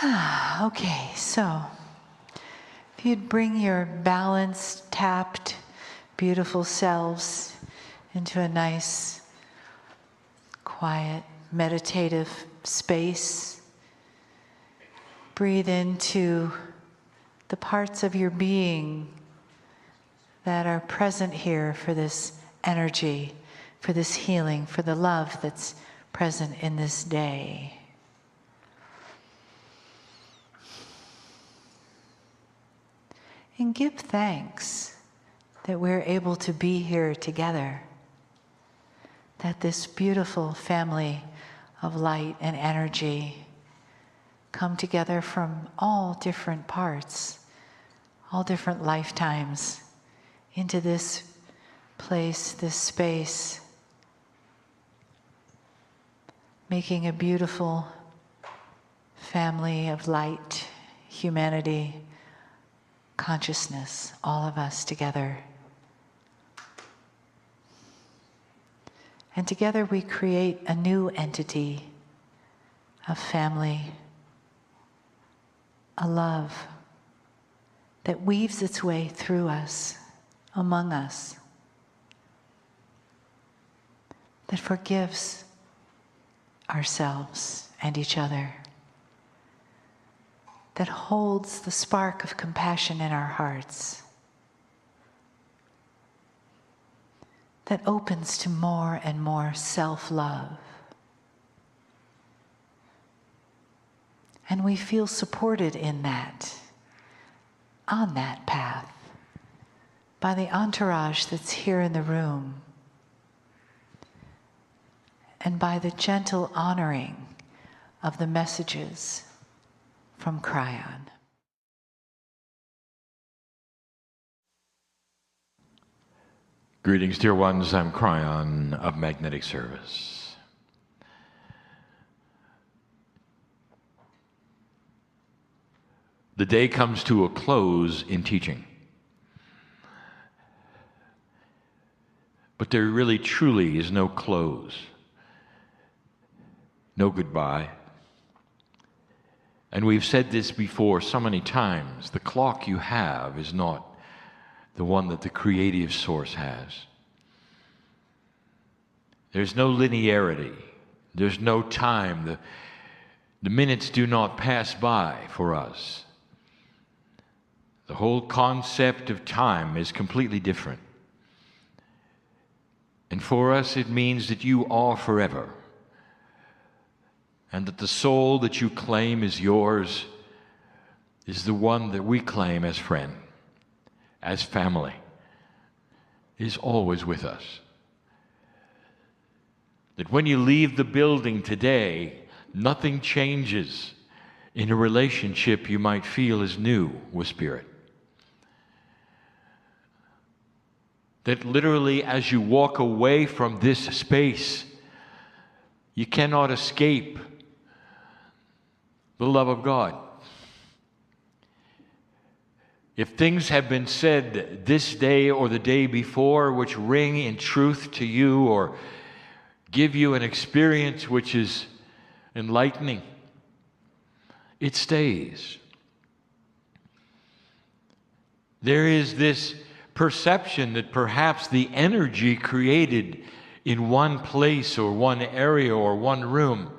Okay, so if you'd bring your balanced, tapped, beautiful selves into a nice, quiet, meditative space. Breathe into the parts of your being that are present here for this energy, for this healing, for the love that's present in this day. And give thanks that we're able to be here together, that this beautiful family of light and energy come together from all different parts, all different lifetimes, into this place, this space, making a beautiful family of light, humanity, consciousness, all of us together. And together we create a new entity, a family, a love that weaves its way through us, among us, that forgives ourselves and each other, that holds the spark of compassion in our hearts, that opens to more and more self-love. And we feel supported in that, on that path, by the entourage that's here in the room, and by the gentle honoring of the messages from Kryon. Greetings, dear ones. I'm Kryon of Magnetic Service. The day comes to a close in teaching. But there really truly is no close, no goodbye. And we've said this before so many times. The clock you have is not the one that the creative source has. There's no linearity. There's no time. The minutes do not pass by for us. The whole concept of time is completely different. And for us, it means that you are forever. And that the soul that you claim is yours is the one that we claim as friend, as family, is always with us. That when you leave the building today, nothing changes in a relationship you might feel is new with Spirit. That literally as you walk away from this space, you cannot escape the love of God. If things have been said this day or the day before which ring in truth to you or give you an experience which is enlightening, it stays. There is this perception that perhaps the energy created in one place or one area or one room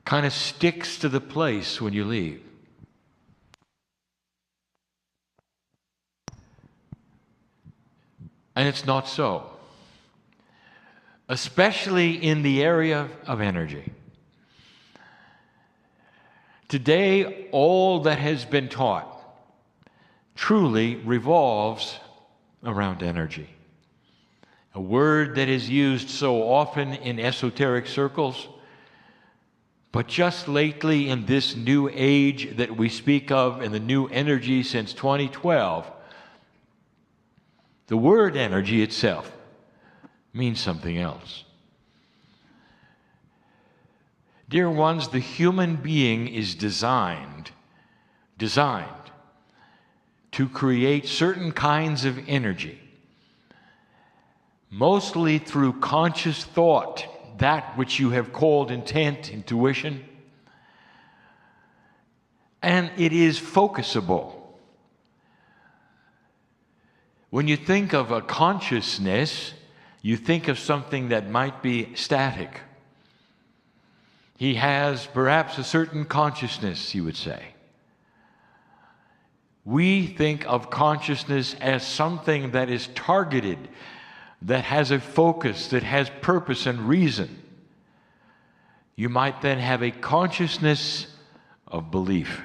kind of sticks to the place when you leave. And it's not so. Especially in the area of energy. Today, all that has been taught truly revolves around energy. A word that is used so often in esoteric circles, but just lately in this new age that we speak of in the new energy since 2012, the word energy itself means something else. Dear ones, the human being is designed to create certain kinds of energy, mostly through conscious thought, that which you have called intent, intuition, and it is focusable. When you think of a consciousness, you think of something that might be static. He has perhaps a certain consciousness, you would say. We think of consciousness as something that is targeted, that has a focus, that has purpose and reason. You might then have a consciousness of belief.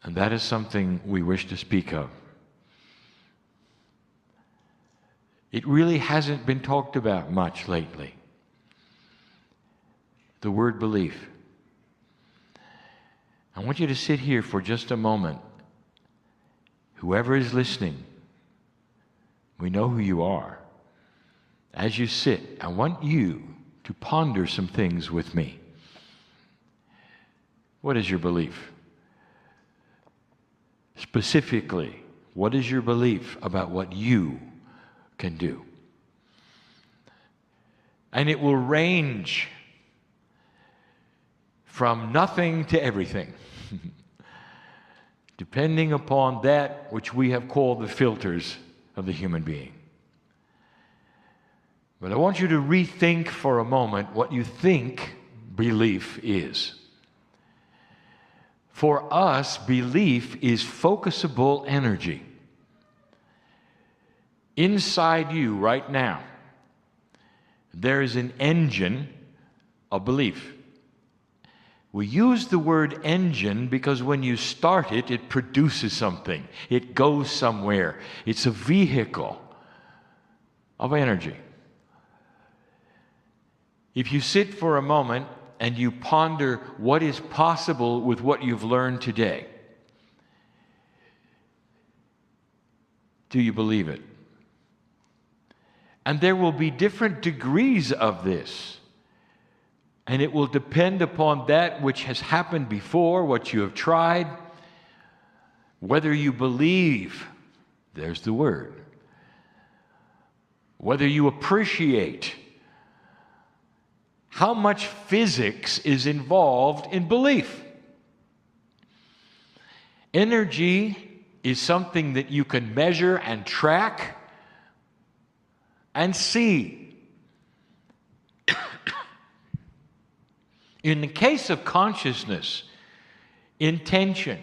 And that is something we wish to speak of. It really hasn't been talked about much lately. The word belief. I want you to sit here for just a moment. Whoever is listening, we know who you are. As you sit, I want you to ponder some things with me. What is your belief? Specifically, what is your belief about what you can do? And it will range from nothing to everything, depending upon that which we have called the filters of the human being. But I want you to rethink for a moment what you think belief is. For us, belief is focusable energy. Inside you right now, there is an engine of belief. We use the word engine because when you start it, it produces something. It goes somewhere. It's a vehicle of energy. If you sit for a moment and you ponder what is possible with what you've learned today, do you believe it? And there will be different degrees of this. And it will depend upon that which has happened before, what you have tried, whether you believe, there's the word, whether you appreciate how much physics is involved in belief. Energy is something that you can measure and track and see. In the case of consciousness, intention,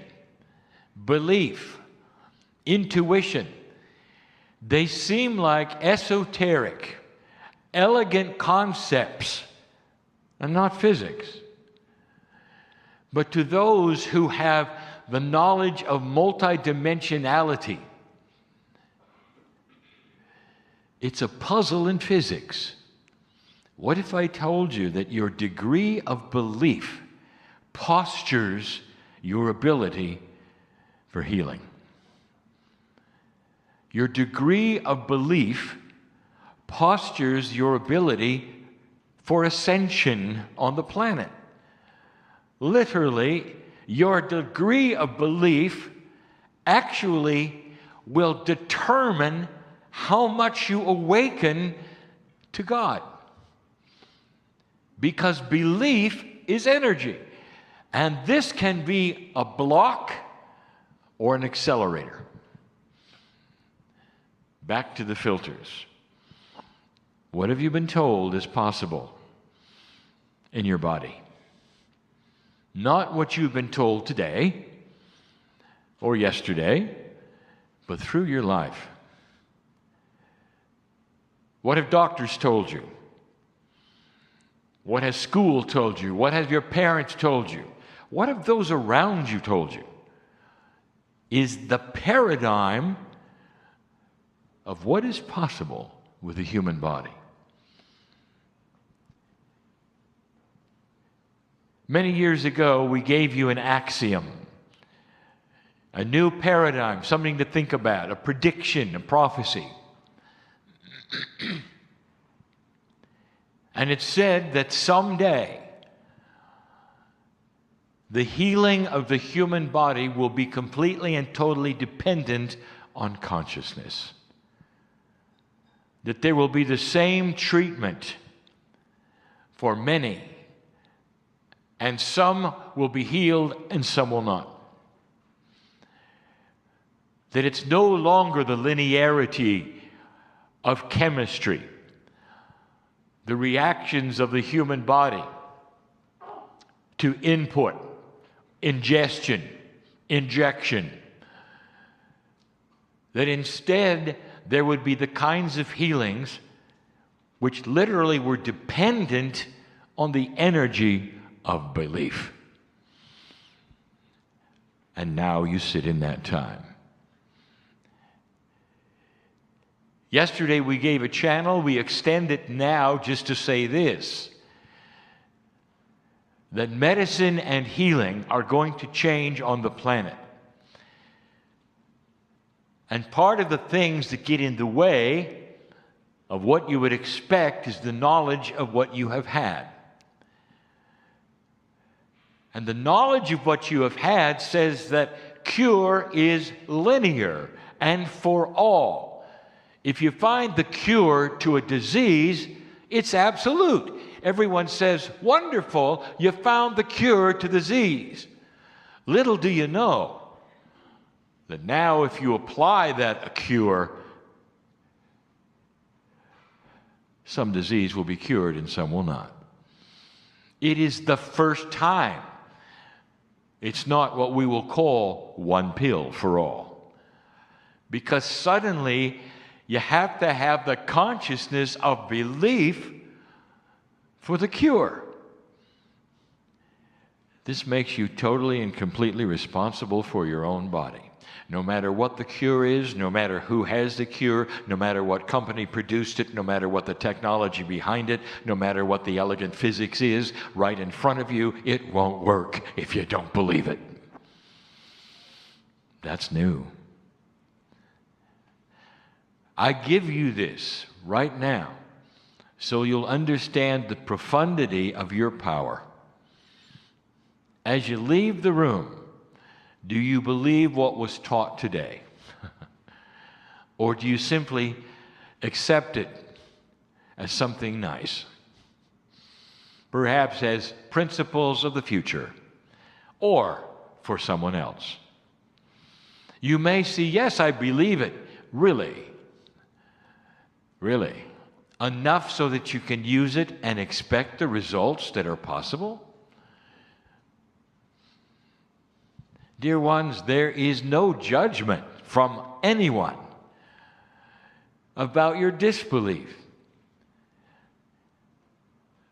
belief, intuition, they seem like esoteric, elegant concepts and not physics. But to those who have the knowledge of multidimensionality, it's a puzzle in physics. What if I told you that your degree of belief postures your ability for healing? Your degree of belief postures your ability for ascension on the planet. Literally, your degree of belief actually will determine how much you awaken to God. Because belief is energy. And this can be a block or an accelerator. Back to the filters. What have you been told is possible in your body? Not what you've been told today or yesterday, but through your life. What have doctors told you? What has school told you? What have your parents told you? What have those around you told you? Is the paradigm of what is possible with the human body. Many years ago, we gave you an axiom, a new paradigm, something to think about, a prediction, a prophecy. And it said that someday the healing of the human body will be completely and totally dependent on consciousness. That there will be the same treatment for many and some will be healed and some will not. That it's no longer the linearity of chemistry, the reactions of the human body to input, ingestion, injection. That instead there would be the kinds of healings which literally were dependent on the energy of belief. And now you sit in that time. Yesterday we gave a channel. We extend it now just to say this: that medicine and healing are going to change on the planet. And part of the things that get in the way of what you would expect is the knowledge of what you have had. And the knowledge of what you have had says that cure is linear and for all. If you find the cure to a disease, it's absolute. Everyone says, wonderful, you found the cure to the disease. Little do you know that now if you apply that cure, some disease will be cured and some will not. It is the first time. It's not what we will call one pill for all. Because suddenly you have to have the consciousness of belief for the cure. This makes you totally and completely responsible for your own body. No matter what the cure is, no matter who has the cure, no matter what company produced it, no matter what the technology behind it, no matter what the elegant physics is right in front of you, it won't work if you don't believe it. That's new. I give you this right now so you'll understand the profundity of your power. As you leave the room, do you believe what was taught today? Or do you simply accept it as something nice? Perhaps as principles of the future, or for someone else. You may see, yes, I believe it. Really? Really? Enough so that you can use it and expect the results that are possible? Dear ones, there is no judgment from anyone about your disbelief.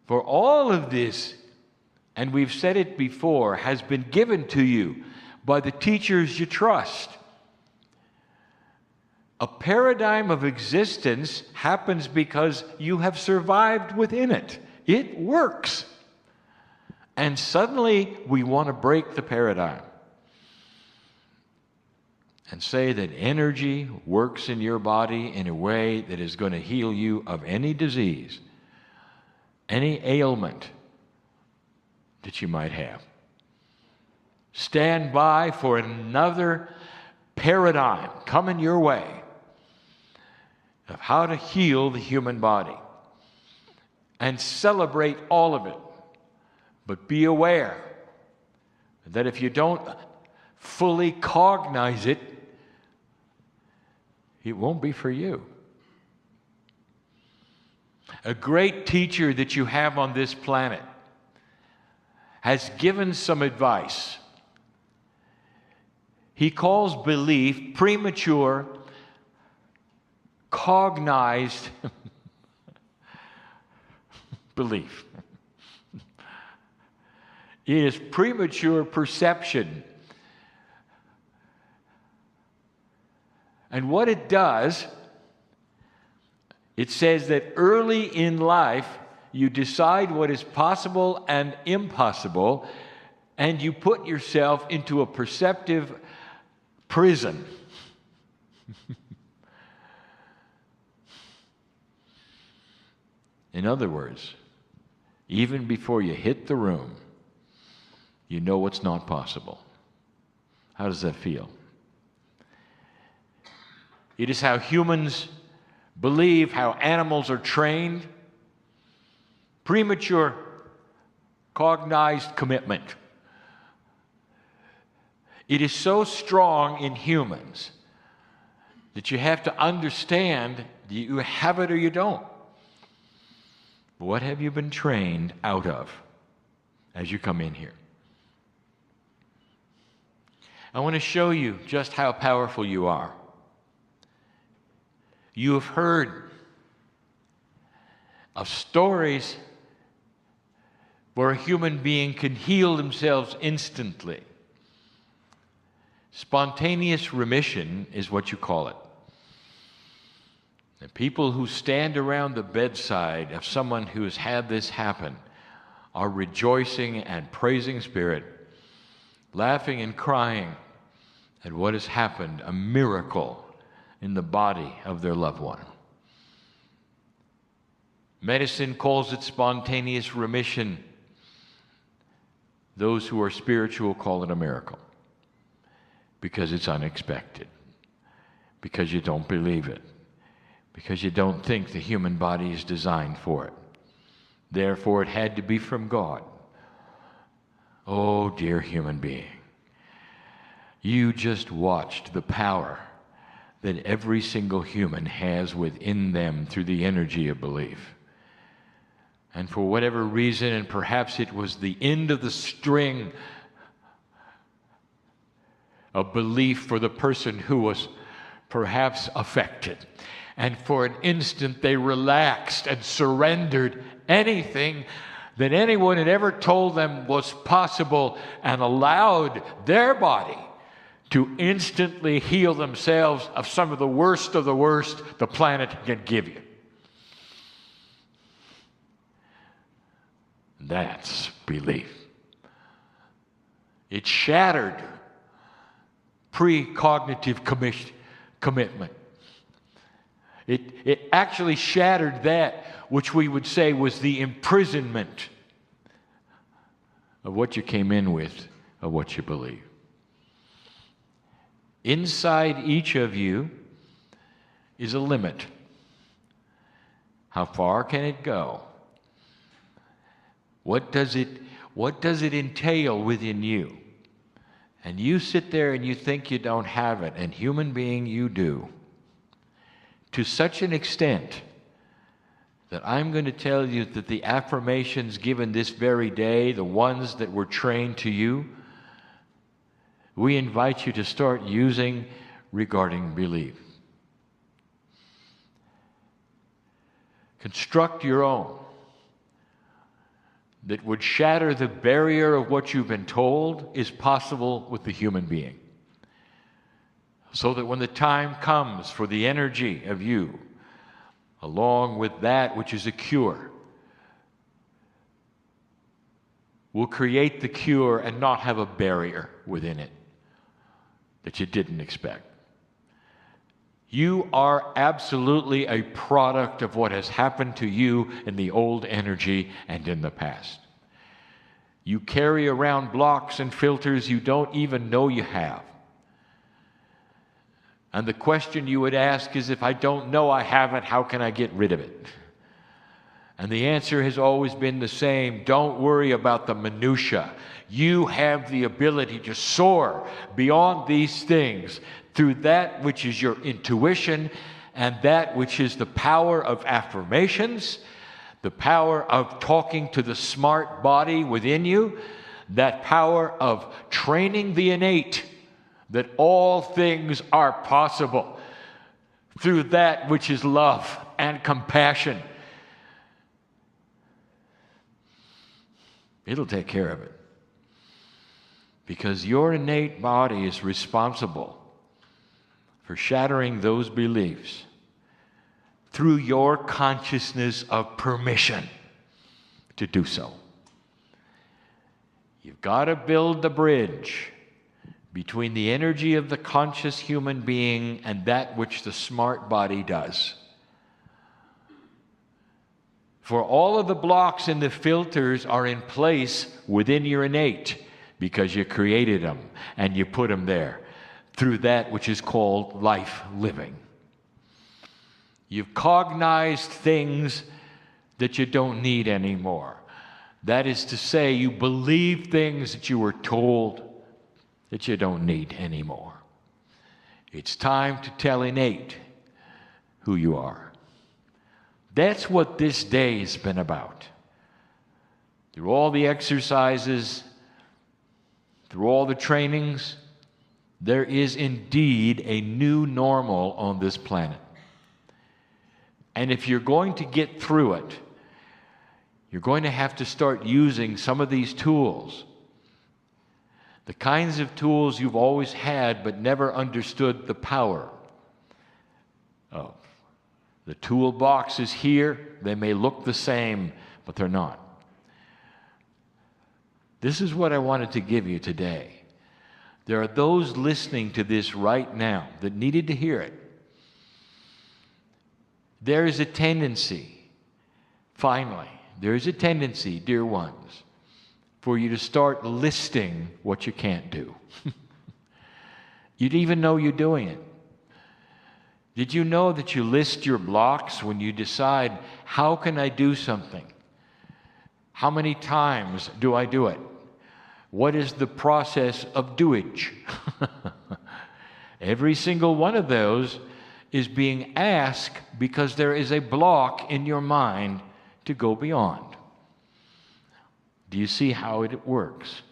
For all of this, and we've said it before, has been given to you by the teachers you trust. A paradigm of existence happens because you have survived within it. It works. And suddenly we want to break the paradigm and say that energy works in your body in a way that is going to heal you of any disease, any ailment that you might have. Stand by for another paradigm coming your way of how to heal the human body, and celebrate all of it. But be aware that if you don't fully cognize it, it won't be for you. A great teacher that you have on this planet has given some advice. He calls belief premature, cognized belief. It is premature perception. And what it does, it says that early in life, you decide what is possible and impossible, and you put yourself into a perceptive prison. In other words, even before you hit the room, you know what's not possible. How does that feel? It is how humans believe, how animals are trained. Premature cognized commitment. It is so strong in humans that you have to understand you have it or you don't. What have you been trained out of as you come in here? I want to show you just how powerful you are. You have heard of stories where a human being can heal themselves instantly. Spontaneous remission is what you call it. The people who stand around the bedside of someone who has had this happen are rejoicing and praising Spirit, laughing and crying at what has happened, a miracle in the body of their loved one. Medicine calls it spontaneous remission. Those who are spiritual call it a miracle because it's unexpected, because you don't believe it, because you don't think the human body is designed for it. Therefore, it had to be from God. Oh, dear human being, you just watched the power that every single human has within them through the energy of belief. And for whatever reason, and perhaps it was the end of the string of belief for the person who was perhaps affected. And for an instant, they relaxed and surrendered anything that anyone had ever told them was possible and allowed their body to instantly heal themselves of some of the worst the planet can give you. That's belief. It shattered precognitive commitment. It actually shattered that which we would say was the imprisonment of what you came in with, of what you believe. Inside each of you is a limit. How far can it go? What does it entail within you? And you sit there and you think you don't have it, and human being, you do. To such an extent that I'm going to tell you that the affirmations given this very day, the ones that were trained to you, we invite you to start using regarding belief. Construct your own that would shatter the barrier of what you've been told is possible with the human being. So that when the time comes for the energy of you, along with that which is a cure, will create the cure and not have a barrier within it that you didn't expect. You are absolutely a product of what has happened to you in the old energy and in the past. You carry around blocks and filters you don't even know you have. And the question you would ask is, if I don't know I have it, how can I get rid of it? And the answer has always been the same. Don't worry about the minutia. You have the ability to soar beyond these things through that which is your intuition and that which is the power of affirmations, the power of talking to the smart body within you, that power of training the innate, that all things are possible through that which is love and compassion. It'll take care of it. Because your innate body is responsible for shattering those beliefs through your consciousness of permission to do so. You've got to build the bridge between the energy of the conscious human being and that which the smart body does. For all of the blocks and the filters are in place within your innate because you created them and you put them there through that which is called life living. You've cognized things that you don't need anymore. That is to say, you believe things that you were told that you don't need anymore. It's time to tell innate who you are. That's what this day has been about. Through all the exercises, through all the trainings, there is indeed a new normal on this planet. And if you're going to get through it, you're going to have to start using some of these tools. The kinds of tools you've always had but never understood the power of. The toolbox is here. They may look the same, but they're not. This is what I wanted to give you today. There are those listening to this right now that needed to hear it. There is a tendency, finally, there is a tendency, dear ones, for you to start listing what you can't do. You'd even know you're doing it. Did you know that you list your blocks when you decide, how can I do something? How many times do I do it? What is the process of doage? Every single one of those is being asked because there is a block in your mind to go beyond. Do you see how it works?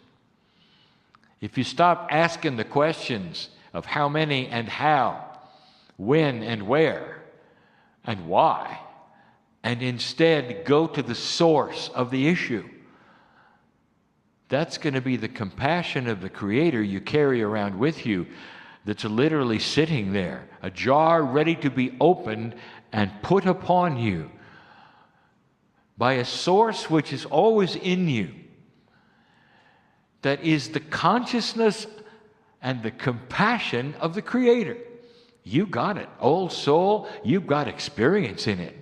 If you stop asking the questions of how many and how, when and where, and why, and instead go to the source of the issue, that's going to be the compassion of the Creator you carry around with you, that's literally sitting there, a jar ready to be opened and put upon you by a source which is always in you, that is the consciousness and the compassion of the Creator. You got it. Old soul, you've got experience in it.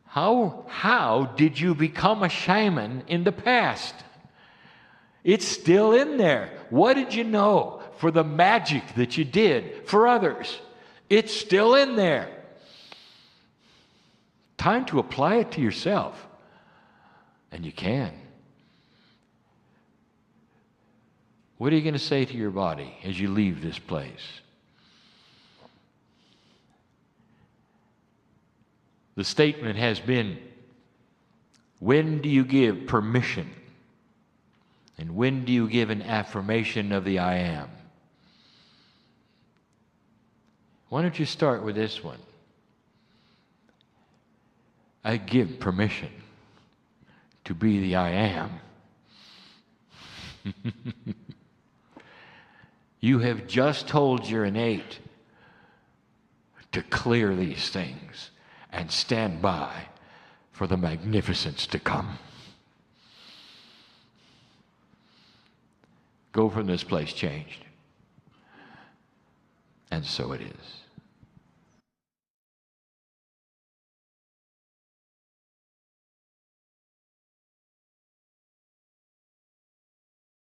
How did you become a shaman in the past? It's still in there. What did you know for the magic that you did for others? It's still in there. Time to apply it to yourself. And you can. What are you going to say to your body as you leave this place? The statement has been, when do you give permission? And when do you give an affirmation of the I am? Why don't you start with this one? I give permission to be the I am. You have just told your innate to clear these things and stand by for the magnificence to come. Go from this place changed. And so it is.